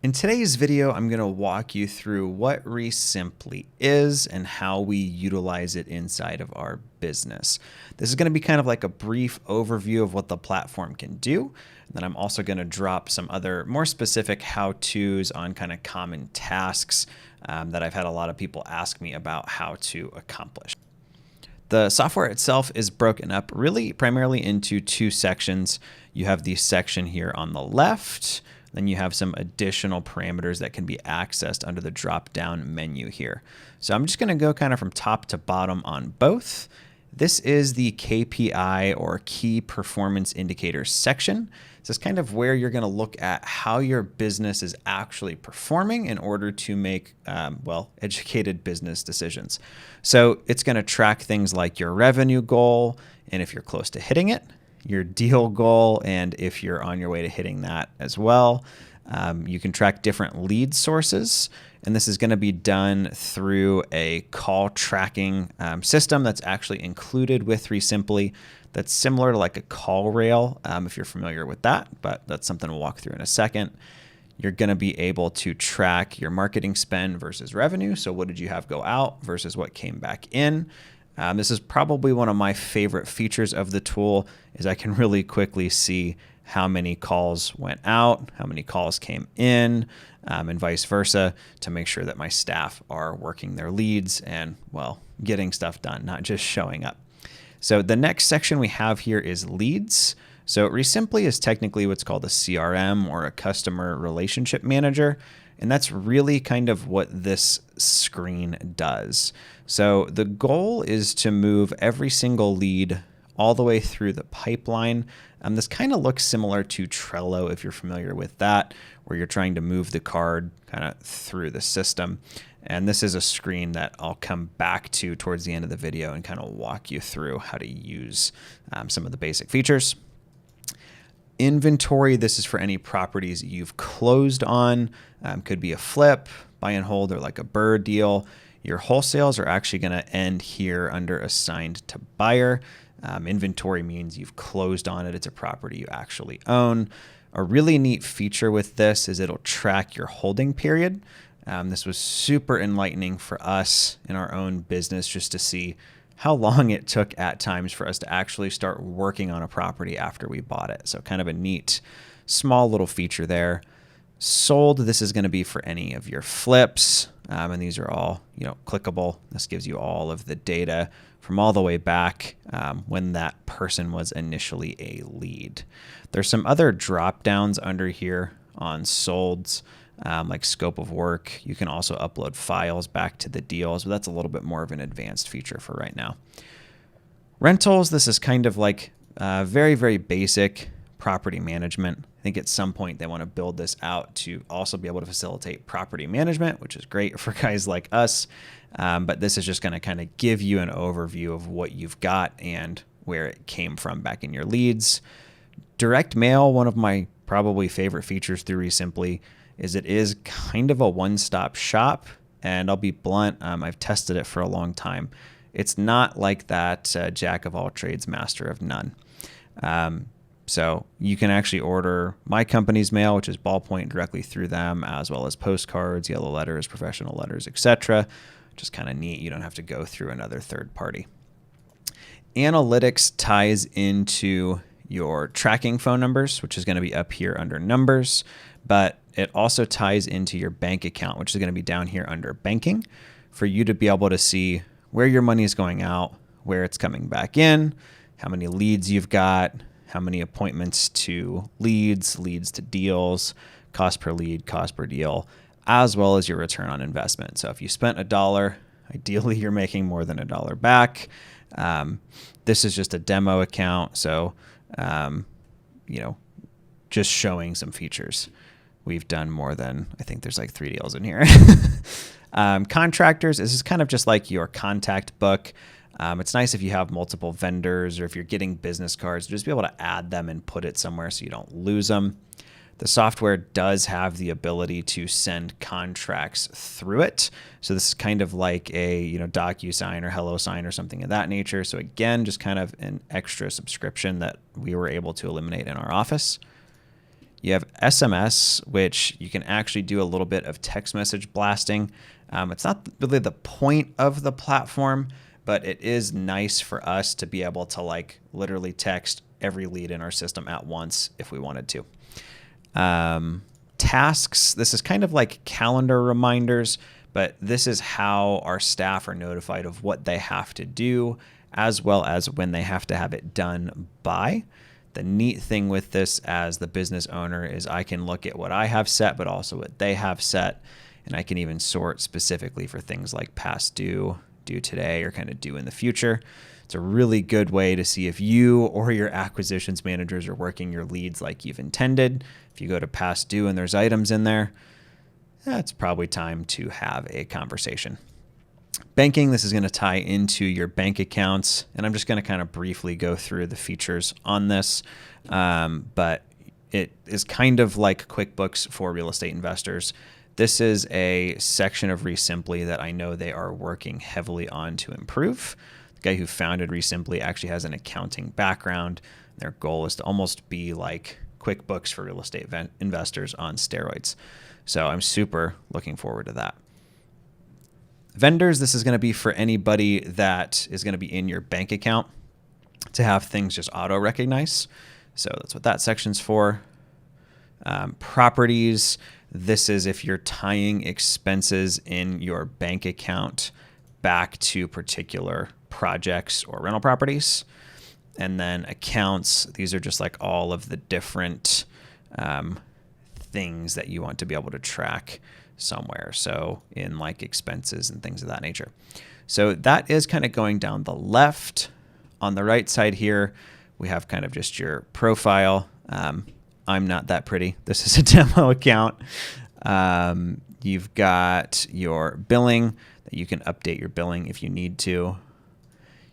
In today's video, I'm going to walk you through what Resimpli is and how we utilize it inside of our business. This is going to be kind of like a brief overview of what the platform can do. And then I'm also going to drop some other more specific how-tos on kind of common tasks that I've had a lot of people ask me about how to accomplish. The software itself is broken up really primarily into two sections. You have the section here on the left. Then you have some additional parameters that can be accessed under the drop-down menu here. So I'm just going to go kind of from top to bottom on both. This is the KPI or Key Performance Indicators section. This is kind of where you're going to look at how your business is actually performing in order to make, educated business decisions. So it's going to track things like your revenue goal, and if you're close to hitting it, your deal goal, and if you're on your way to hitting that as well. You can track different lead sources, and this is going to be done through a call tracking system that's actually included with Resimpli. That's similar to like a Callrail, if you're familiar with that, but that's something we'll walk through in a second. You're going to be able to track your marketing spend versus revenue. So what did you have go out versus what came back in? This is probably one of my favorite features of the tool, is I can really quickly see how many calls went out, how many calls came in, and vice versa, to make sure that my staff are working their leads and, getting stuff done, not just showing up. So the next section we have here is leads. So Resimpli is technically what's called a CRM, or a customer relationship manager. And that's really kind of what this screen does. So the goal is to move every single lead all the way through the pipeline. This kind of looks similar to Trello, if you're familiar with that, where you're trying to move the card kind of through the system. And this is a screen that I'll come back to towards the end of the video and kind of walk you through how to use some of the basic features. Inventory, this is for any properties you've closed on. Could be a flip, buy and hold, or like a bird deal. Your wholesales are actually going to end here under assigned to buyer. Inventory means you've closed on it. It's a property you actually own. A really neat feature with this is it'll track your holding period. This was super enlightening for us in our own business, just to see how long it took at times for us to actually start working on a property after we bought it. So kind of a neat, small little feature there. Sold, this is going to be for any of your flips. And these are all, clickable. This gives you all of the data from all the way back when that person was initially a lead. There's some other drop downs under here on solds, like scope of work. You can also upload files back to the deals, but that's a little bit more of an advanced feature for right now. Rentals, this is kind of like very, very basic property management. I think at some point they want to build this out to also be able to facilitate property management, which is great for guys like us. But this is just going to kind of give you an overview of what you've got and where it came from back in your leads. Direct mail, one of my probably favorite features through Resimpli, is it is kind of a one-stop shop. And I'll be blunt, I've tested it for a long time. It's not like that jack of all trades, master of none. So you can actually order my company's mail, which is ballpoint, directly through them, as well as postcards, yellow letters, professional letters, etc. Just kind of neat. You don't have to go through another third party. Analytics ties into your tracking phone numbers, which is going to be up here under numbers, but it also ties into your bank account, which is going to be down here under banking, for you to be able to see where your money is going out, where it's coming back in, how many leads you've got, how many appointments to leads, leads to deals, cost per lead, cost per deal, as well as your return on investment. So if you spent $1, ideally you're making more than $1 back. This is just a demo account, so just showing some features. We've done more than, I think there's like 3 deals in here. Contractors, this is kind of just like your contact book. It's nice if you have multiple vendors, or if you're getting business cards, just be able to add them and put it somewhere so you don't lose them. The software does have the ability to send contracts through it. So this is kind of like a Docusign or HelloSign or something of that nature. So again, just kind of an extra subscription that we were able to eliminate in our office. You have SMS, which you can actually do a little bit of text message blasting. It's not really the point of the platform, but it is nice for us to be able to like literally text every lead in our system at once if we wanted to. Tasks, this is kind of like calendar reminders, but this is how our staff are notified of what they have to do, as well as when they have to have it done by. The neat thing with this as the business owner is I can look at what I have set, but also what they have set, and I can even sort specifically for things like past due, due today, or kind of due in the future. It's a really good way to see if you or your acquisitions managers are working your leads like you've intended. If you go to past due and there's items in there, it's probably time to have a conversation. Banking, this is going to tie into your bank accounts, and I'm just going to kind of briefly go through the features on this, but it is kind of like QuickBooks for real estate investors. This is a section of Resimpli that I know they are working heavily on to improve. The guy who founded Resimpli actually has an accounting background. Their goal is to almost be like QuickBooks for real estate investors on steroids. So I'm super looking forward to that. Vendors, this is going to be for anybody that is going to be in your bank account to have things just auto recognize. So that's what that section's for. Properties, this is if you're tying expenses in your bank account back to particular projects or rental properties. And then accounts, these are just like all of the different things that you want to be able to track somewhere. So in like expenses and things of that nature. So that is kind of going down the left. On the right side here, we have kind of just your profile. I'm not that pretty. This is a demo account. You've got your billing that you can update your billing if you need to.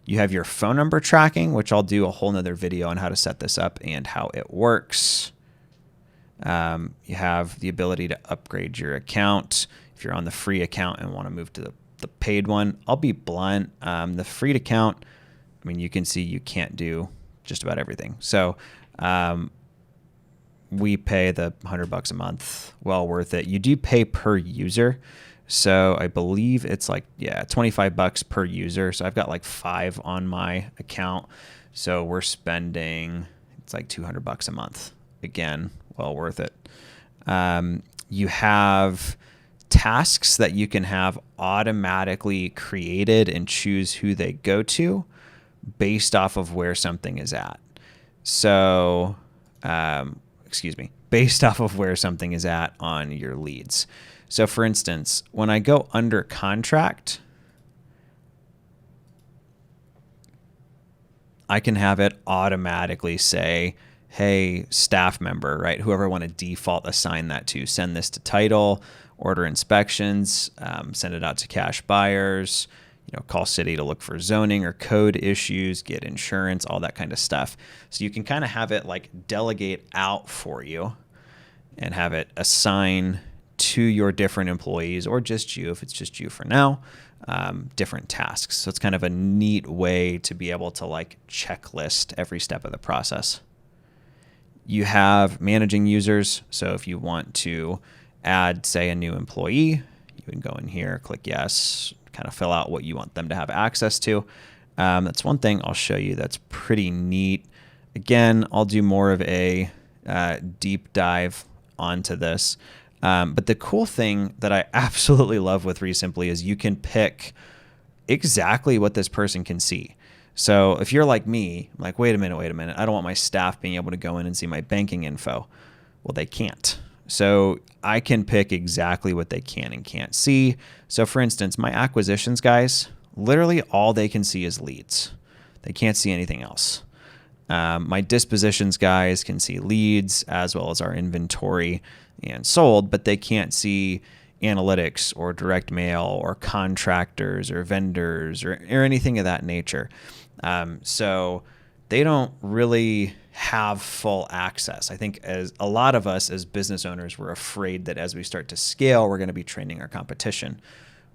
You have your phone number tracking, which I'll do a whole nother video on how to set this up and how it works. You have the ability to upgrade your account if you're on the free account and want to move to the paid one. I'll be blunt. The free account, I mean, you can see you can't do just about everything. So we pay the $100 a month, well worth it. You do pay per user. So I believe it's like, yeah, $25 per user. So I've got like 5 on my account. So we're spending, it's like $200 a month. Again, well worth it. You have tasks that you can have automatically created and choose who they go to based off of where something is at. So, based off of where something is at on your leads. So for instance, when I go under contract, I can have it automatically say, hey, staff member, right? Whoever I want to default assign that to, send this to title, order inspections, send it out to cash buyers, call city to look for zoning or code issues, get insurance, all that kind of stuff. So you can kind of have it like delegate out for you and have it assign to your different employees, or just you, if it's just you for now, different tasks. So it's kind of a neat way to be able to like checklist every step of the process. You have managing users. So if you want to add, say, a new employee, you can go in here, click yes, kind of fill out what you want them to have access to. That's one thing I'll show you that's pretty neat. Again, I'll do more of a deep dive onto this. But the cool thing that I absolutely love with Resimpli is you can pick exactly what this person can see. So if you're like me, I'm like, wait a minute. I don't want my staff being able to go in and see my banking info. Well, they can't. So I can pick exactly what they can and can't see. So for instance, my acquisitions guys, literally all they can see is leads. They can't see anything else. My dispositions guys can see leads as well as our inventory and sold, but they can't see analytics or direct mail or contractors or vendors or anything of that nature. So they don't really have full access. I think as a lot of us as business owners, we're afraid that as we start to scale, we're going to be training our competition.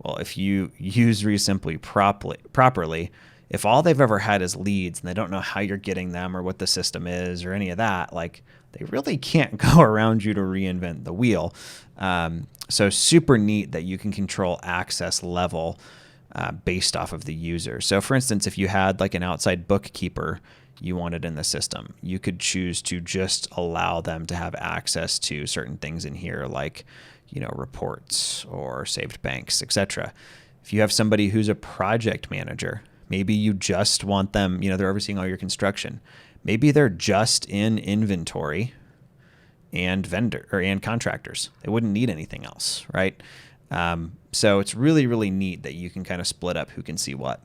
Well, if you use Resimpli properly, if all they've ever had is leads and they don't know how you're getting them or what the system is or any of that, like they really can't go around you to reinvent the wheel. So super neat that you can control access level based off of the user. So for instance, if you had like an outside bookkeeper you wanted in the system, you could choose to just allow them to have access to certain things in here, like, reports or saved banks, etc. If you have somebody who's a project manager, maybe you just want them, they're overseeing all your construction. Maybe they're just in inventory and and contractors. They wouldn't need anything else, right? So it's really, really neat that you can kind of split up who can see what.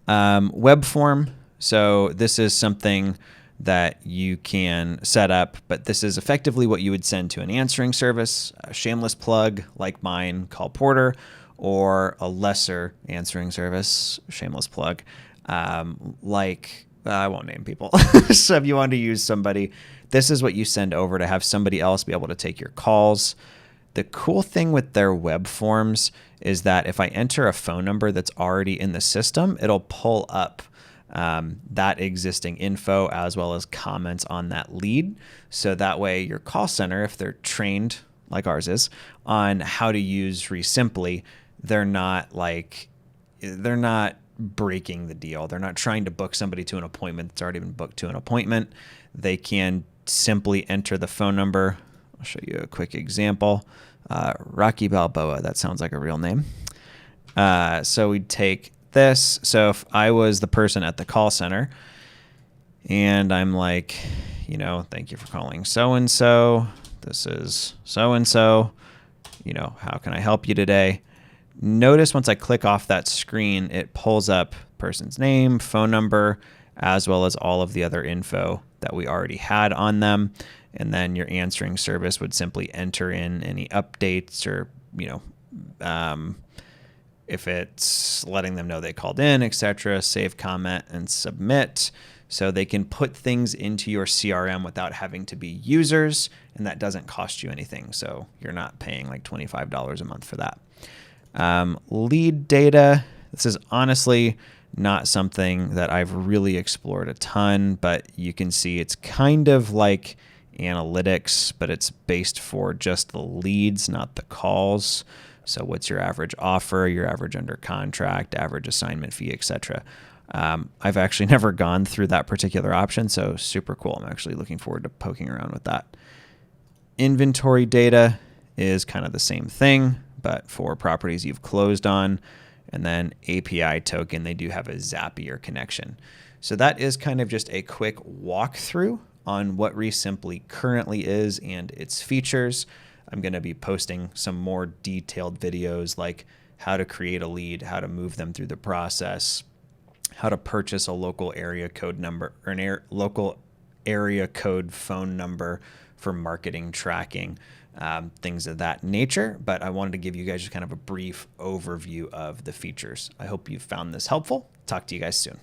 Web form. So this is something that you can set up, but this is effectively what you would send to an answering service, a shameless plug like mine called Porter, or a lesser answering service, shameless plug, like I won't name people. So if you want to use somebody, this is what you send over to have somebody else be able to take your calls. The cool thing with their web forms is that if I enter a phone number that's already in the system, it'll pull up that existing info as well as comments on that lead. So that way your call center, if they're trained like ours is on how to use Resimpli, they're not breaking the deal. They're not trying to book somebody to an appointment that's already been booked to an appointment. They can simply enter the phone number. I'll show you a quick example. Rocky Balboa, that sounds like a real name. So we'd take this. So if I was the person at the call center and I'm like, thank you for calling so-and-so. This is so-and-so. How can I help you today? Notice once I click off that screen, it pulls up person's name, phone number, as well as all of the other info that we already had on them. And then your answering service would simply enter in any updates or, if it's letting them know they called in, etc., save comment and submit. So they can put things into your CRM without having to be users, and that doesn't cost you anything. So you're not paying like $25 a month for that. Lead data. This is honestly not something that I've really explored a ton, but you can see it's kind of like analytics, but it's based for just the leads, not the calls. So what's your average offer, your average under contract, average assignment fee, etc. I've actually never gone through that particular option, so super cool. I'm actually looking forward to poking around with that. Inventory data is kind of the same thing, but for properties you've closed on. And then API token, they do have a Zapier connection. So that is kind of just a quick walkthrough on what Resimpli currently is and its features. I'm going to be posting some more detailed videos like how to create a lead, how to move them through the process, how to purchase a local area code number or local area code phone number for marketing tracking, things of that nature. But I wanted to give you guys just kind of a brief overview of the features. I hope you found this helpful. Talk to you guys soon.